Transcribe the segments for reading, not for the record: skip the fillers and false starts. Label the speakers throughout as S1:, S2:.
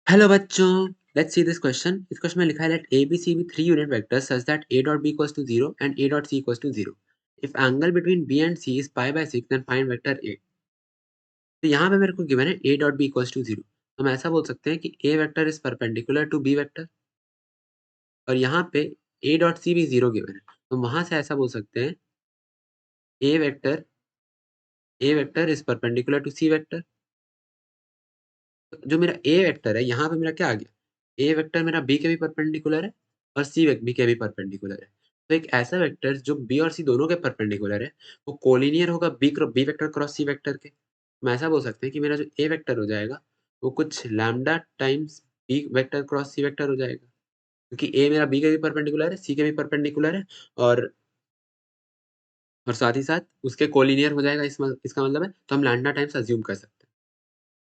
S1: Hello बच्चों, let's see this question. इस question में लिखा है let A B C be 3 unit vectors such that a dot b equals to 0 and a dot c equals to 0। If angle between b and c is pi by 6 then find vector a। तो यहाँ पे मेरे को given है a dot b equals to 0। हम ऐसा बोल सकते हैं कि a vector is perpendicular to b vector और यहाँ पे a डॉट c भी 0 गिवन है। तो वहाँ से ऐसा बोल सकते हैं a vector is perpendicular to c vector. जो मेरा ए वेक्टर है यहाँ पे मेरा क्या आ गया, ए वेक्टर मेरा बी के भी परपेंडिकुलर है और सी बी के भी परपेंडिकुलर है। तो एक ऐसा वेक्टर जो बी और सी दोनों के परपेंडिकुलर है वो कोलिनियर होगा B vector cross C vector के। हम ऐसा बोल सकते हैं कि मेरा जो ए वेक्टर हो जाएगा वो कुछ lambda times B vector cross C vector हो जाएगा, क्योंकि ए मेरा बी के भी परपेंडिकुलर है, सी के भी परपेंडिकुलर है और साथ ही साथ उसके कोलिनियर हो जाएगा। इसका मतलब है तो हम लैम्डा टाइम्स अज्यूम कर सकते हैं।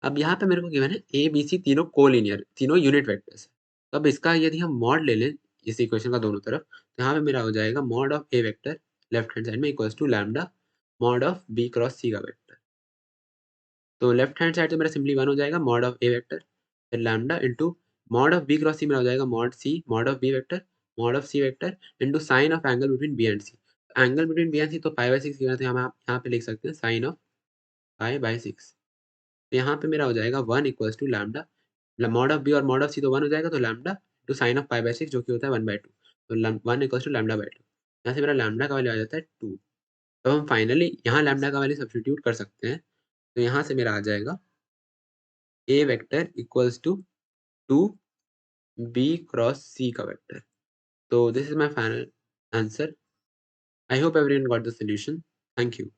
S1: अब यहाँ पे मेरे को गिवन है ए बी सी तीनों कोलिनियर, तीनों यूनिट वेक्टर्स है। तो अब इसका यदि हम मॉड ले लें इस इक्वेशन का दोनों तरफ, तो यहाँ पे मेरा हो जाएगा mod of A vector left hand side में equals to lambda mod of B cross C का वेक्टर। तो लेफ्ट हैंड साइड से मेरा सिंपली 1 हो जाएगा मॉड ऑफ ए वेक्टर, फिर lambda into mod of B cross C मेरा हो जाएगा mod of B vector mod of C vector into sine of angle between B and C. Angle between B and C तो pi by 6 given है, तो हम यहाँ पे लिख सकते हैं साइन ऑफ पाई बाय 6। तो यहाँ पे मेरा हो जाएगा 1 equals to lambda mod of B और मॉड ऑफ सी तो 1 हो जाएगा, तो lambda two sine of pi by 6 जो कि होता है 1/2। तो 1 इक्वल्स टू लैम्डा बाय 2। यहाँ से मेरा लैम्डा का वैल्यू आ जाता है 2। तो हम फाइनली यहाँ लैम्डा का वैल्यू सब्स्टिट्यूट कर सकते हैं। तो यहाँ से मेरा आ जाएगा A vector equals to 2 B cross C का वेक्टर। तो this is my final answer. I hope everyone got the solution. Thank you.